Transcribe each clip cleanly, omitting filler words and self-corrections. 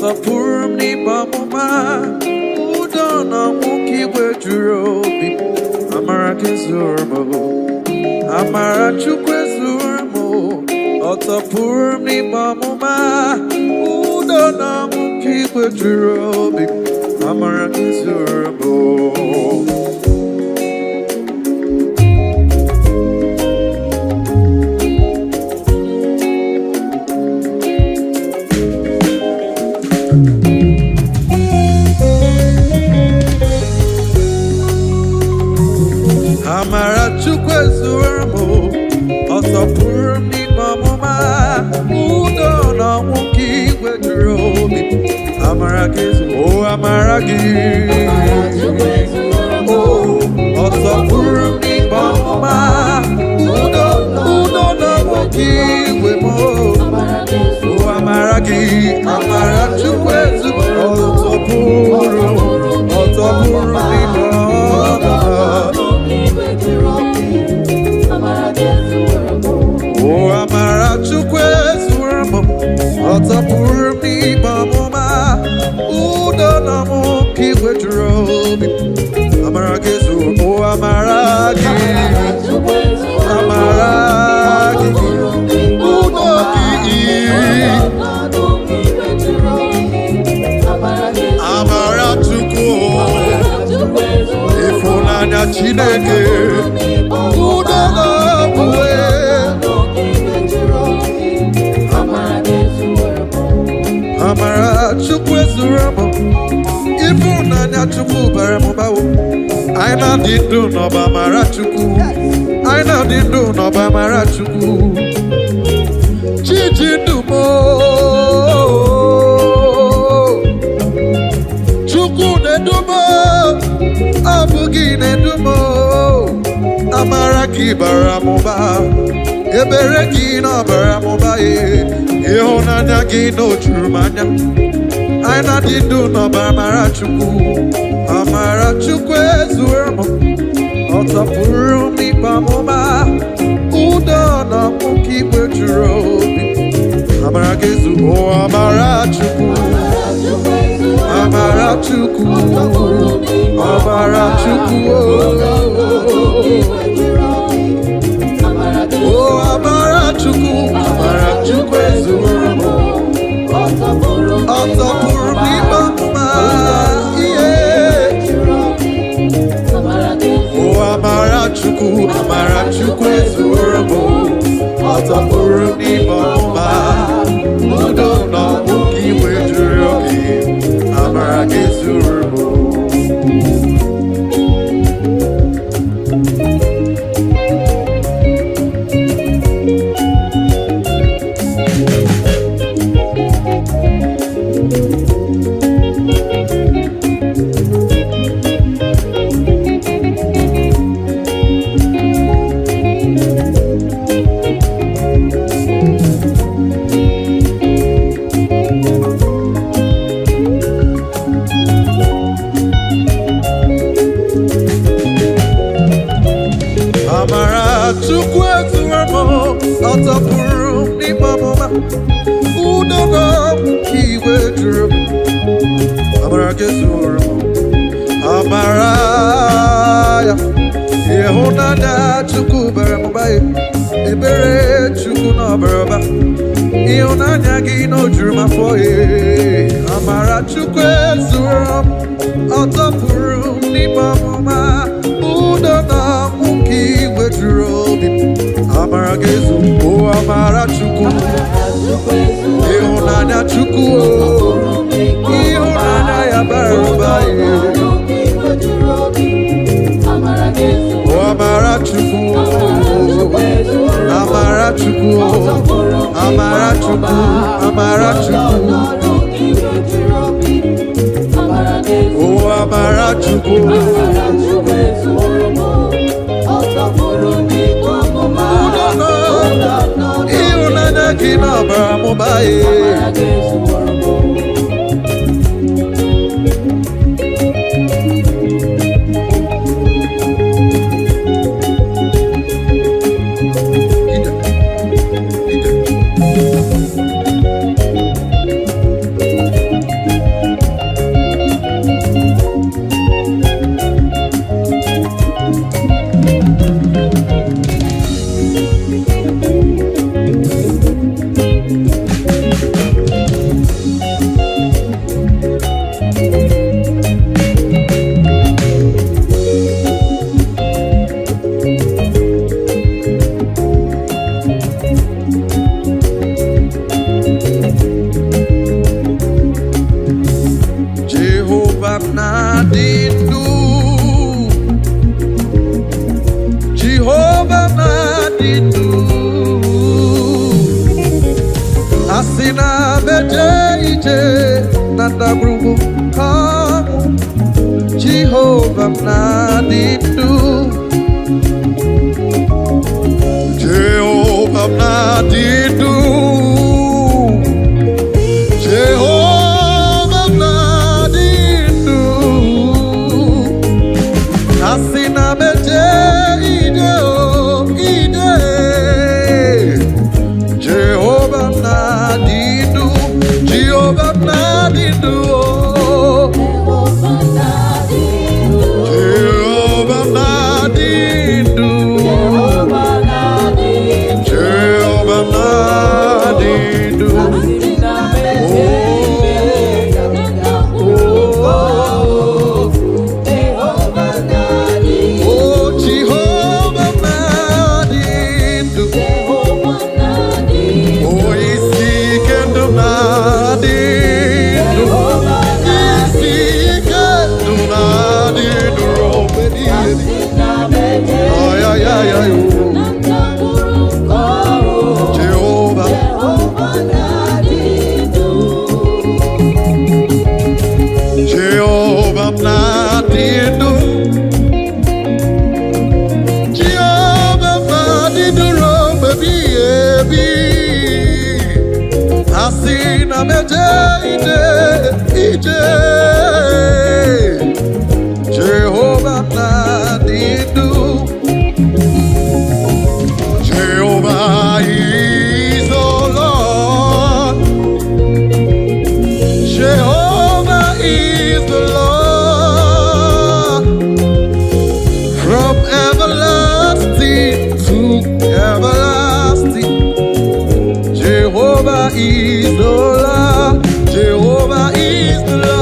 ọsọpụrụ m n'ime ọmụma udo na nwoke igwe juru obi amara gị zuru m amara Chukwu ezuru m ọsọpụrụ m n'ime ọmụma udo na nwoke igwe juru obi amara gị zuru m amara Chukwu ezuru m ọsọpụrụ m n'ime ọmụma udo na nwoke igwe juru obi amara gị amara gị ọsọpụrụ m n'ime ọmụma udo na nwoke igwe m amara gị amara Chukwu ezuru ọsọpụrụ n'ime ọmụma amara Chukwu ezuru m ọtọpụrụ m n'ime ọmụma udo na nwoke igwe juru obi amara gị zuru amara gị amara gị udo gị amara Chukwu ịfụnanya Chineke udo na mgbe amara Chukwu ezuru m ịfụnanya Chukwu bara m ụbawo anyị na-adị ndụ n'ọba amara Chukwu anyị na-adị ndụ n'ọba amara Chukwu chiji ndụ m Chukwu na-edu m ọ bụ gị na-edu m amara gị bara m ụba ebere gị na ọbara m ụba ịhụnanya gị na o juru m anya anyị na-adị ndụ n'ọba amara Chukwu amara Chukwu ezuru m ọtọpụrụ m n'ime ọmụma udo na nwoke igwe juru obi amara gị zuru amara Chukwu amara Chukwu amara Chukwu amara Chukwu amara Chukwu ezuru m ọtọpụrụ m n'ime ọmụma amara Chukwu ezuru m ọtọpụrụ m n'ime ọmụma udo na nwoke igwe juru obi amara gị zuru m Chukwu ezuru m ọtọpụrụ m n'ime ọmụma udo na nwoke igwe juru m amara gị zuru m amara ya ịhụnanya Chukwu bara m ụba ebere Chukwu na ọbara ụba ịhụnanya gị na o juru m afọ amara Chukwu ezuru m ọtọpụrụ m n'ime ọmụma udo na nwoke igwe juru obi amara gị zuru amara Chukwu ịhụnanya Chukwu ịhụnanya ya bara ụba amara Chukwu amara Chukwu amara Chukwu amara Chukwu amara Chukwu ịhụnanya gị na ọbara m ụba Jehovah Nadidu, Jehovah Nadidu, Jehovah Nadidu, Asina Beje Ide O Ide, Jehovah Nadidu, Jehovah Nadidu. Jehovah Nadidu, Jehovah is the Lord, Jehovah is the Lord, from everlasting to everlasting. Jehovah is the Lord, Jehovah is the Lord.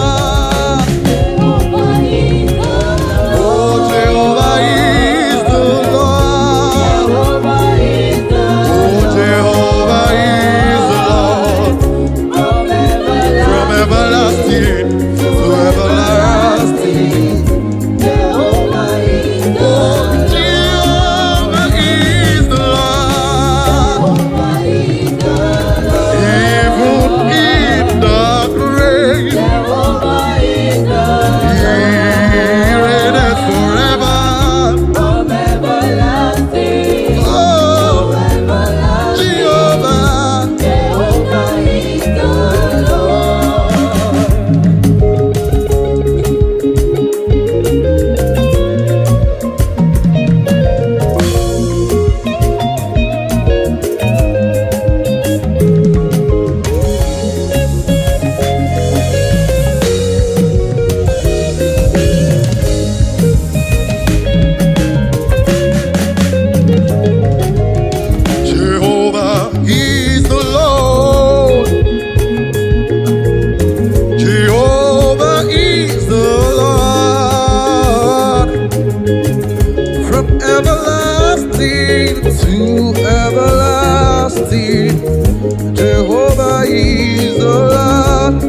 Jehovah is the Lord.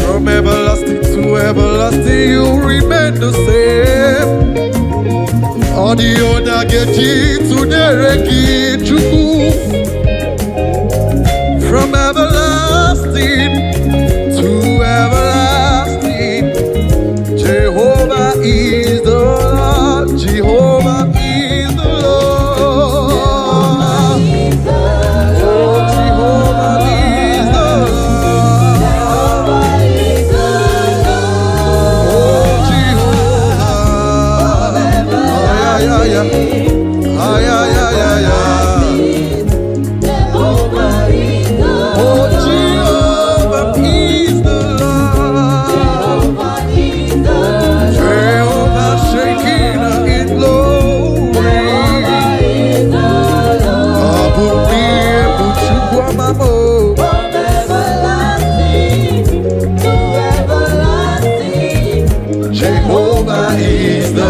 From everlasting to everlasting, you remain the same. On the other get to the Rekichuku. From everlasting to everlasting, Jehovah is the Lord. Jehovah is the Lord. Jehovah is the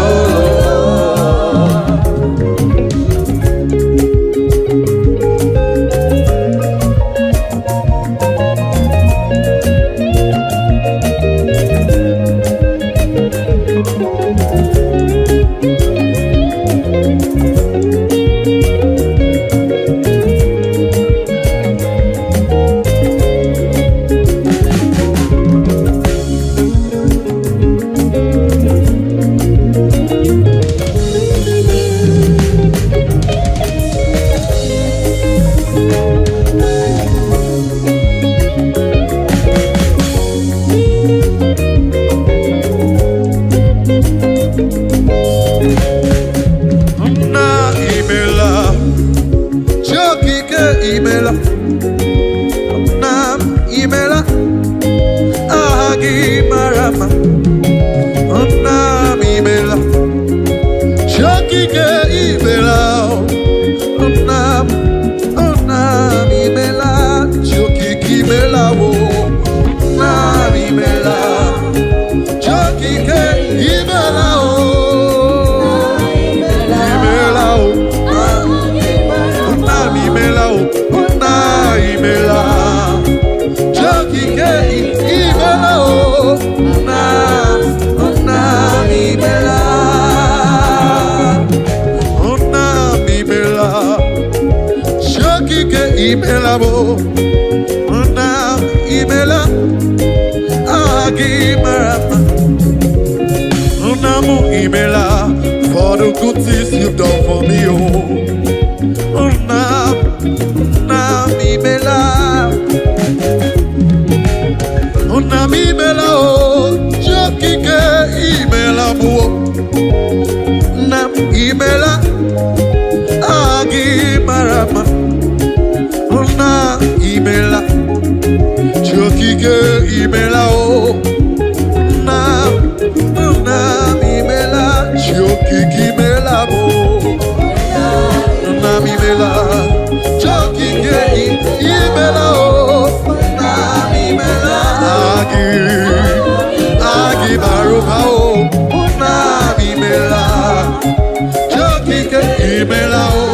imela mo, nam imela, agi marama, namu imela, for the good things you've done for me, oh, nam imela, nam imela, oh, jokike imela mo, nam imela, agi marama. Na imela, chokike imela o. Na imela, chokike imela o. Na imela, chokike imela o. Na imela, agi baruba o. Na imela, chokike imela o.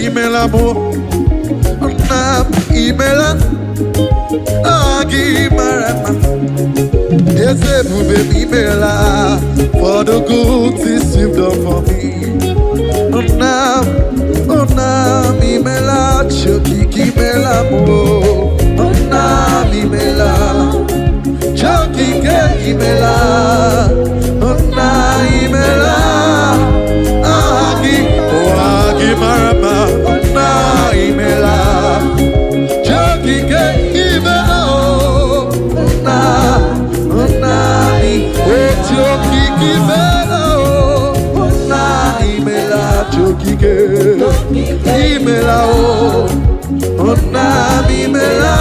Imela mo, nam imela, agi marama. Eze bube imela, for the good things you've done for me. Nam imela, chokiki imela mo, nam imela, chokiki imela, nam imela, agi marama. Imela, chokike imela o, chokike imela o, imela, chokike imela o, imela,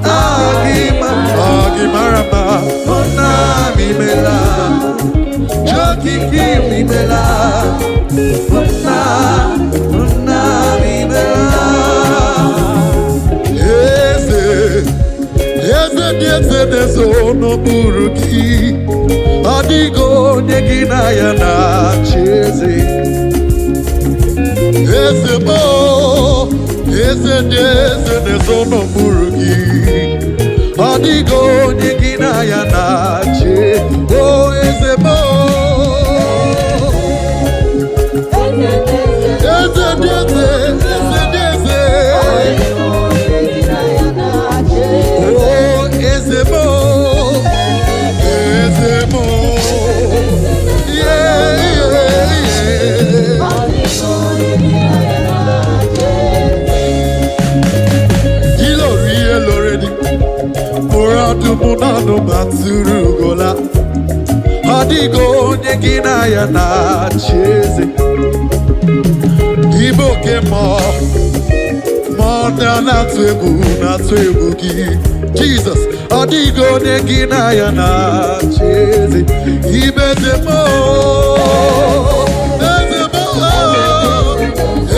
agi marama, imela, chokike imela. Eze no buruki, adigo nyegina ya na cheze. Eze no buruki, adigo nyegina ya na cheze. Oh, eze Munano Matsuru Gola Adigo Nyegina ya na cheze Igbo ke mo na twebu gi Jesus Adigo Nyegina ya na cheze Ibezemo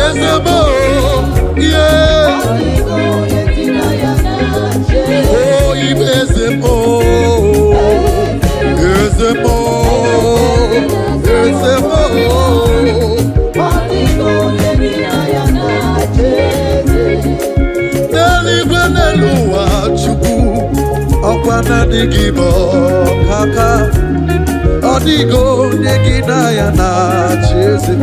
Ezemo yeah Okwana digibo kaka Odigo nyegina ya na cheze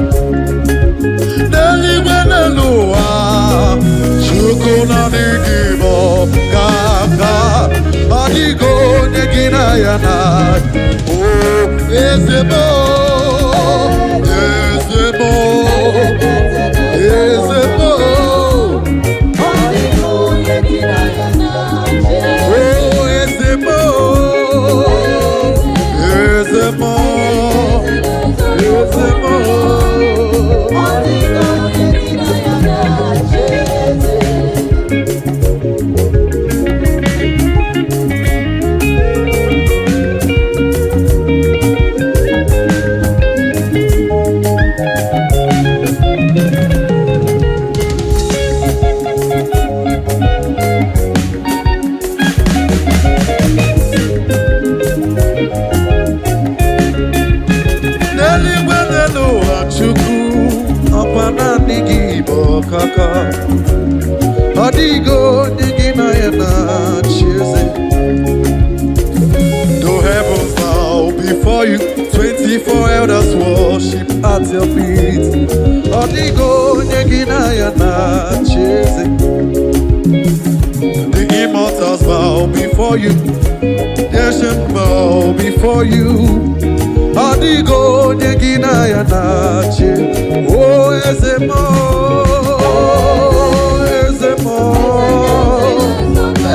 The heavens bow before you, 24 elders worship at your feet. The immortals bow before you, the ancient bow before you. Adigo nyegina ya nache, oh ezemo, ezemo,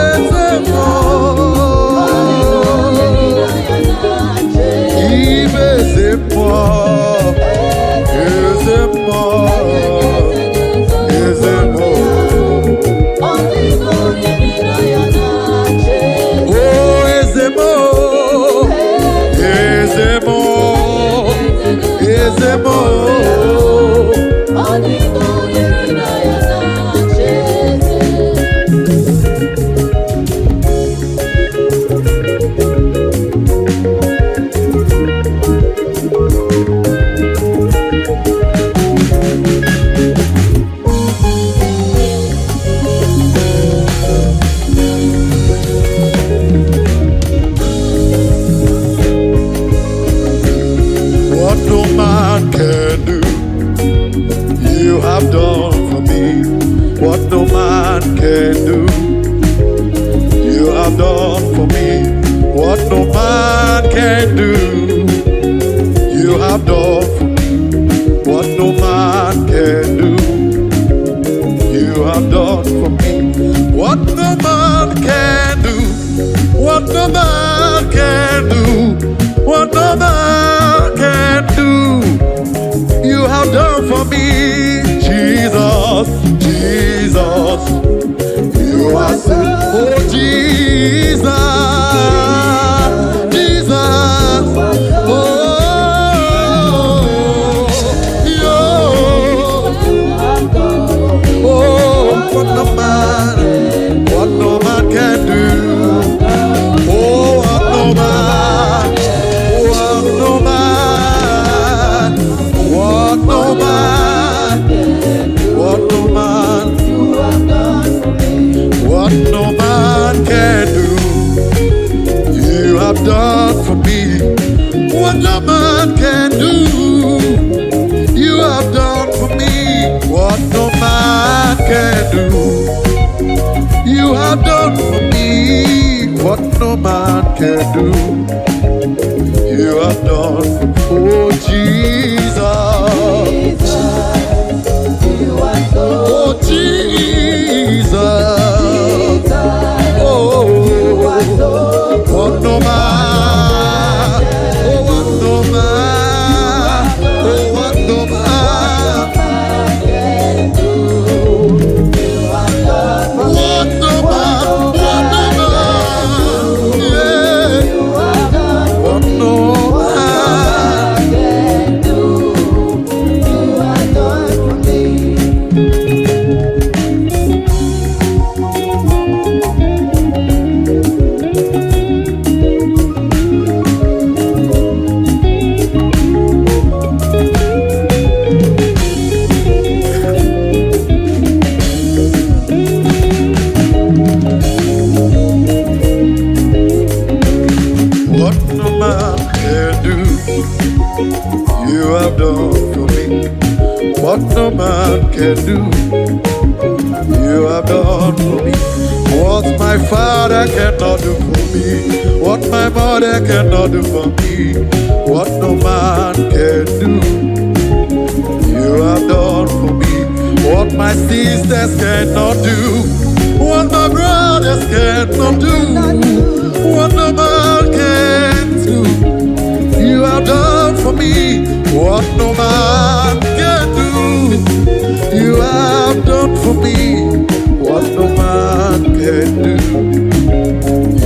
ezemo, ibe ezemo, ezemo, ezemo, oh ezemo, ezemo. What no man can do, you have done for me. What no man can do, you have done for me. What no man can do, you have done for me. What no man can do, you have done for me. What no man can do, what no man can do, what no man can do, you have done for me. Jesus, Jesus, you are so, oh Jesus, Jesus, oh, oh, what no man can do, oh, what no man, what no man, what no man, what no man, what no man can do, you have done for me. What no man can do, you have done for me. What no man can do, you have done for me. What no man can do, you have done for me. Oh Jesus, you are so, oh Jesus, oh, you are so what no man, oh what no man, oh what no man, can do. You are done for me. what no man, yeah, You are done for what me. no man, Can do. You are done for me. what no man can do, you have done for me. what no man can do. You have done for me what my father cannot do for me, what my mother cannot do for me, what no man can do. You have done for me what my sisters cannot do, what my brothers cannot do, what no man can do. You have done for me what no man can do. You have done for me what no man can do.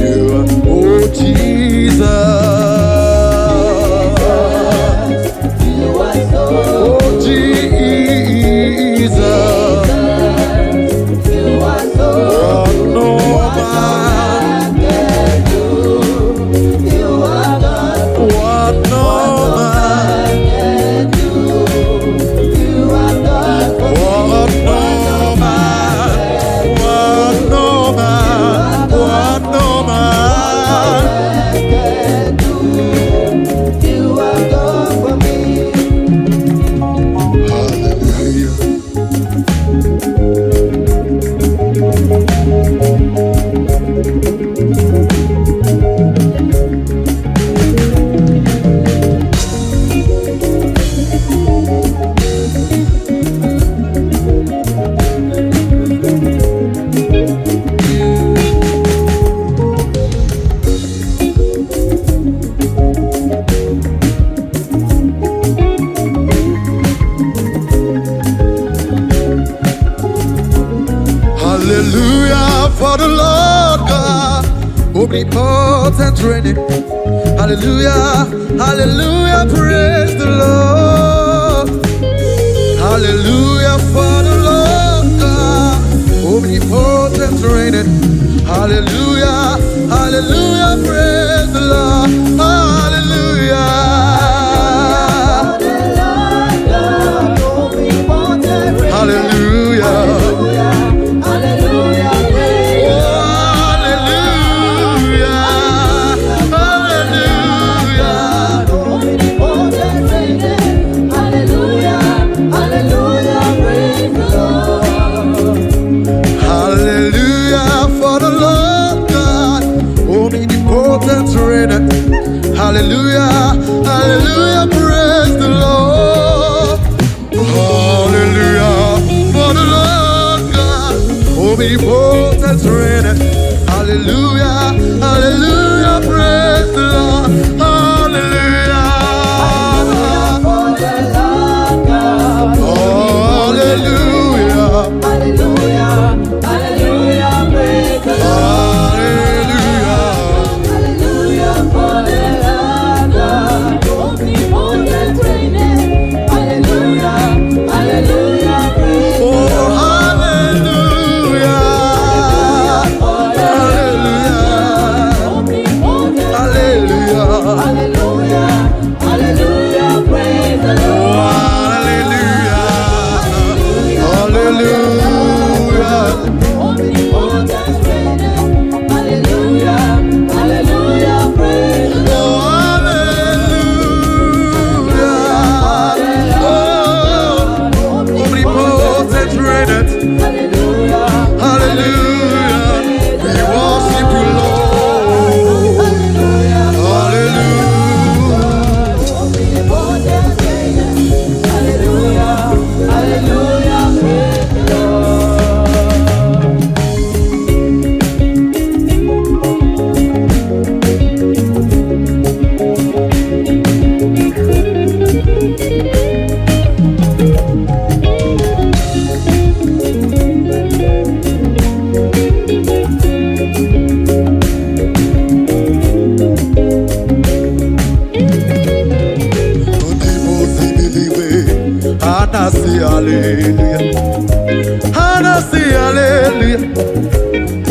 You are, oh Jesus. You are so, Oh Jesus. you are so, What no man can do. You are done for what no man can do. You are done for what no man what no man what no man can do. You are done for me. Hallelujah. Hallelujah for the Lord God, omnipotent reigning. Hallelujah, hallelujah, praise the Lord. Hallelujah for the Lord God, omnipotent reigning. Hallelujah, hallelujah, praise the Lord. Hallelujah. Hallelujah. Hallelujah, hallelujah, praise the Lord. Hallelujah, for the Lord God, omnipotent reign. Hallelujah, hallelujah, praise the Lord. Hallelujah, hallelujah, Hallelujah, praise the Lord. Hallelujah, hallelujah.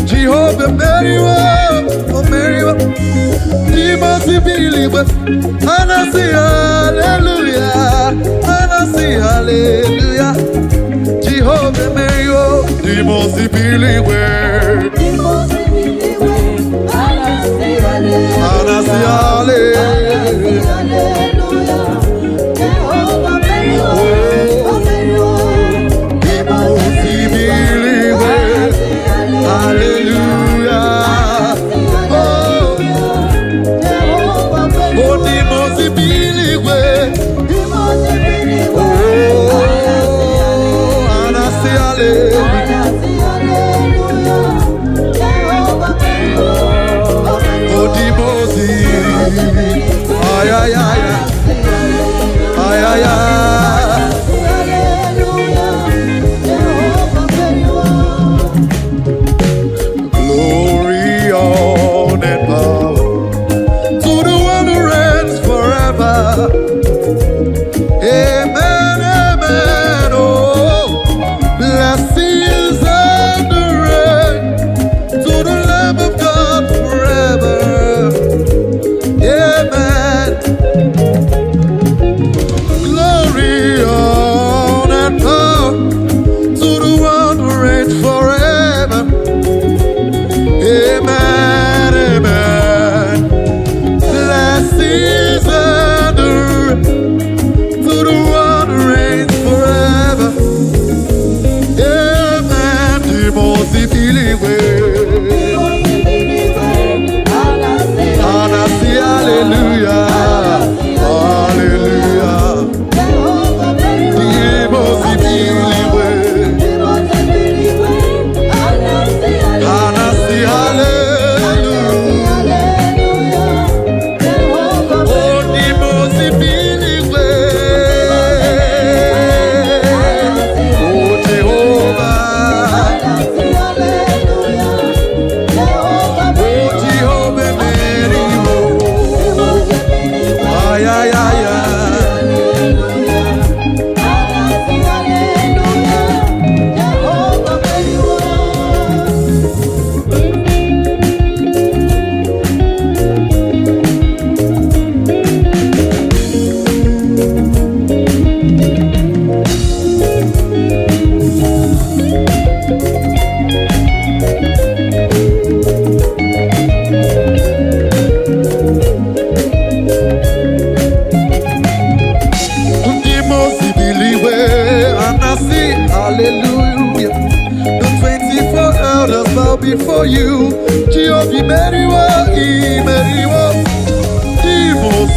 Jehovah, Mary, oh Mary, you must believe it. Hallelujah, hallelujah. Jehovah, Mary, oh, you must believe it. Hallelujah.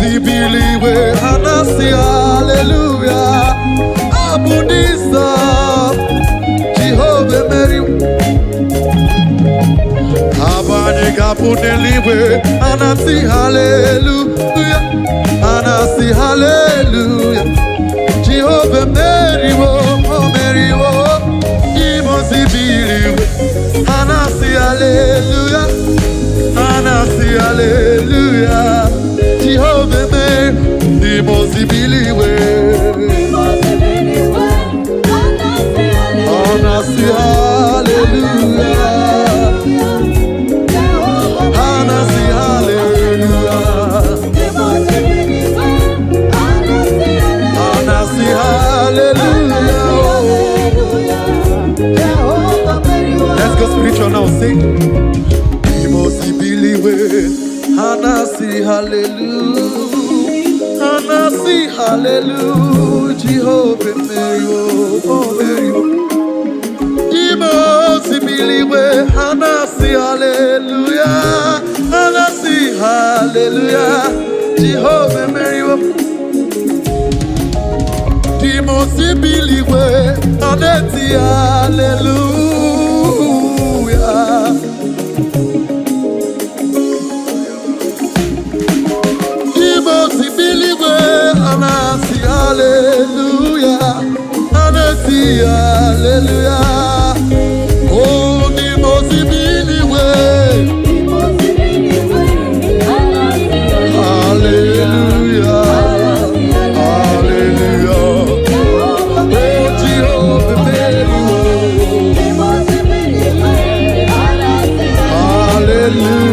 Impossibiliwe, Hanasi, hallelujah. Abudisa, Jehovah Mary. Abane Gapuneliwe, Hanasi, hallelujah. Hanasi, hallelujah. Jehovah Mary, oh Mary, oh. Impossibiliwe, Hanasi, hallelujah. Hanasi, hallelujah. Jehovah Mary, impossibiliwe. Hanasi, hallelujah. Hanasi, hallelujah. Hanasi, hallelujah. Let's go spiritual now, sing. Impossibiliwe. Hanasi, hallelujah. Hanasi, hallelujah. Jehovah Mary, oh Mary. Impossibiliwe. Hanasi, hallelujah. Hanasi, hallelujah. Jehovah Mary, oh. Impossibiliwe. Hanasi, hallelujah. Hanasi, hallelujah. Hanasi, hallelujah. Oh, impossibiliwe. Hallelujah. Hallelujah. Oh, Jehovah Mary. Hallelujah.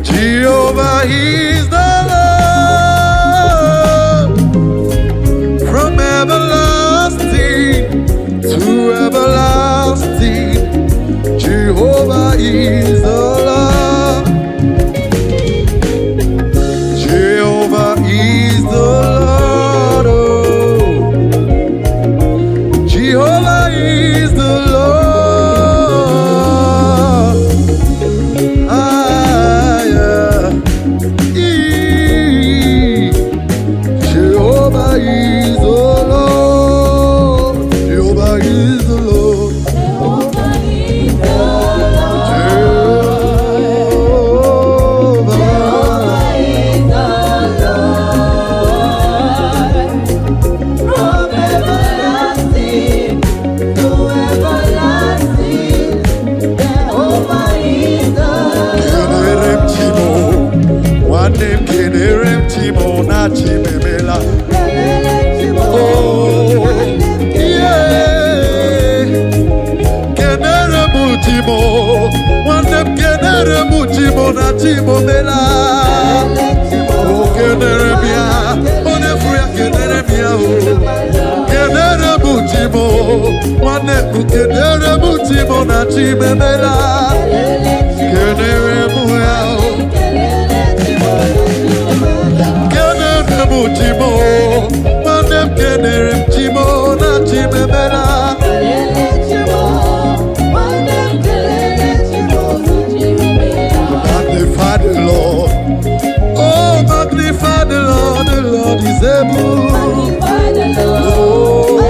Jehovah is the Lord, from everlasting to everlasting. Jehovah is the Lord. Jehovah is the Lord. Oh. Jehovah is the Lord. Magnify the Lord. Oh, magnify the Lord. The Lord is able. Magnify the Lord.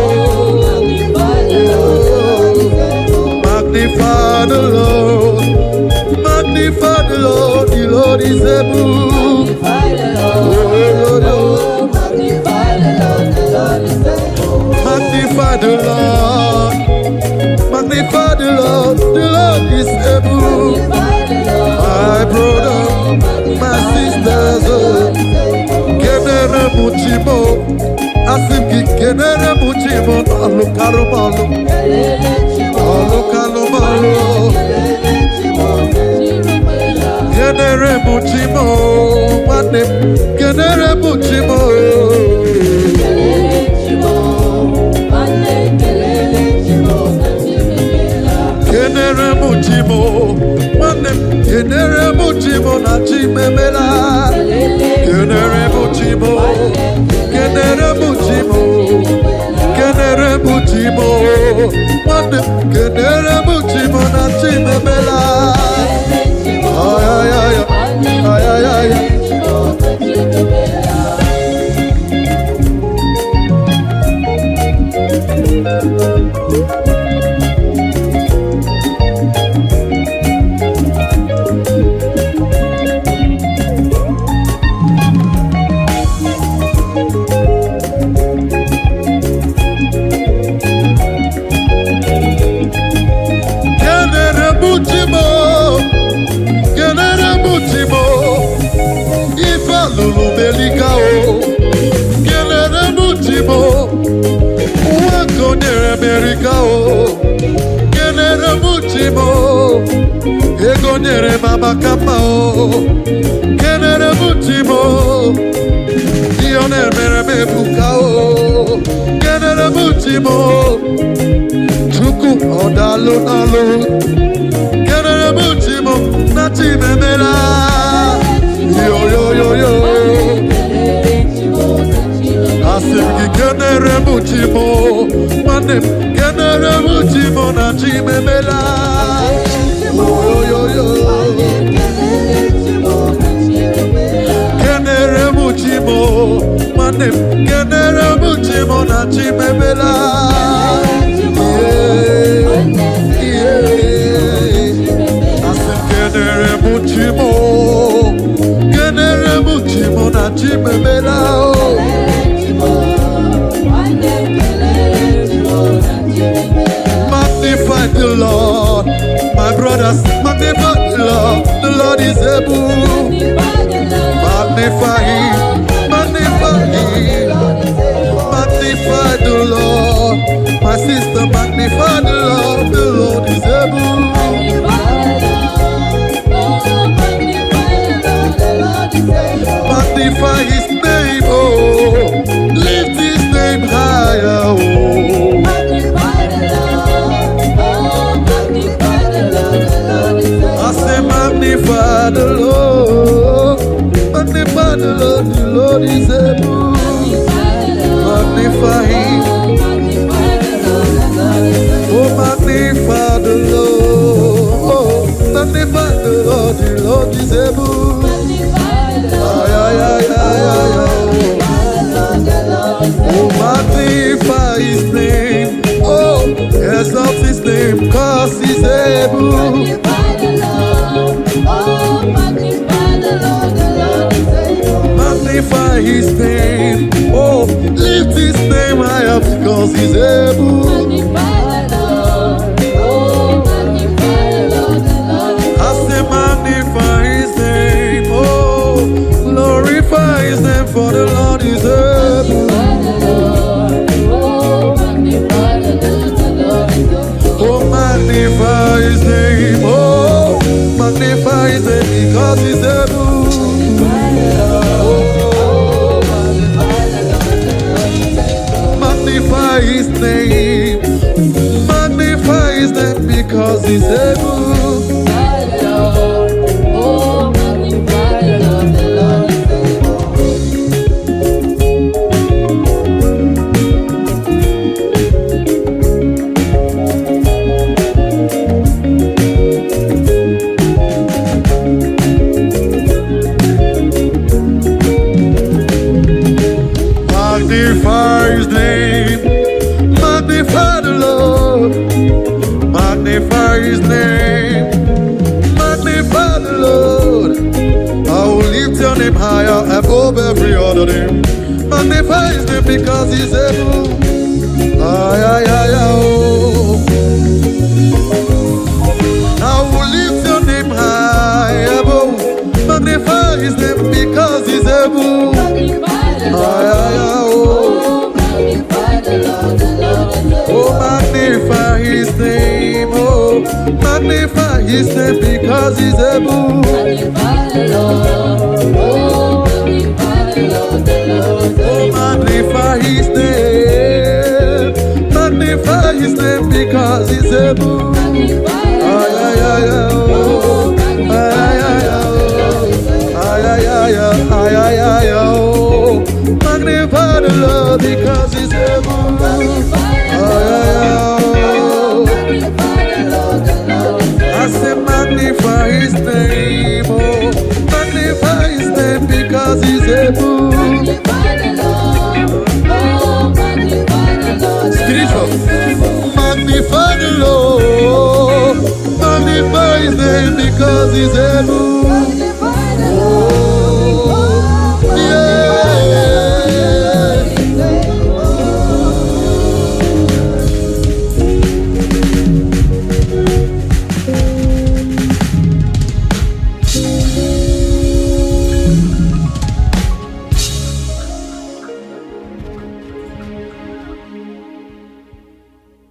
Magnify the Lord. Magnify the Lord. The Lord is able. Magnify the Lord. Magnify the Lord. The Lord is able. Magnify the Lord. Magnify the Lord. The Lord is able. My brother, my sisters, Kenere Muchimo, Asimki Kenere Muchimo, Alukarumalo, Alukalumalo, Kenere Muchimo, what name? Kenere Muchimo, Kenere Muchimo, what name? Kenere Muchimo, Nachimemela, Kenere Muchimo, Kenere Muchimo, Kenere Muchimo, what name? Kenere Muchimo, Nachimemela. Ay, ay, ay, ay, ay, ay. Lulu Belicao, Kenere Muchimo, Wagonere Americao, Kenere Muchimo, Egonere Mama Capao, Kenere Muchimo, Dionere Mereme Bucao, Kenere Muchimo, Chuku Odalo Nalo, Kenere Muchimo, Nachi Memela. Yo yo yo yo, Asimki Kenere Muchimo, Manem Kenere Muchimo na Chimemela. Yo yo yo, Kenere Muchimo, Manem Kenere Muchimo na Chimemela. Yeah, yeah, Asim Kenere Muchimo. Kenere Muchimo na Chimemela. Magnify the Lord, my brothers. Magnify the Lord. The Lord is able. Magnify Him. Magnify Him. Magnify the Lord, my sister. Magnify the Lord. The Lord is able. Magnify His name, oh, lift His name higher, oh. I say magnify the Lord, magnify the Lord is able. Magnify Him, oh magnify the Lord, oh magnify the Lord is able. Ay, ay, ay, ay, ay, ay. Oh, magnify His name. Oh, exalt His name, 'cause He's able. Magnify His name. Oh, lift His name higher, because He's able. I say magnify His name. Oh, glorify His name, for the Lord is able. Oh, magnify His name. Oh, magnify His name, because He's able. Oh, magnify His name. Magnify His name, because He's able. Magnify His name, magnify the Lord, magnify His name, magnify the Lord. I will lift your name higher above every other name. Magnify His name, because He's able. Ay, ay, ay. His name because He's able. Magnify the Lord. Oh, magnify the Lord. The Lord is Magnify His name. Magnify His name because He's able. magnify the Ay, ay, ay, ay, oh. Ay, ay, ay, oh. Ay, ay, ay, ay, ay, ay, oh. Magnify the Lord because He's able. magnify the Ay, ay, ay, oh. magnify the Lord. The Lord is I say magnify His name, oh. Magnify His name because He's able. magnify the Lord. Oh, magnify the Lord. Spiritual. Magnify the Lord. Magnify His name because He's able.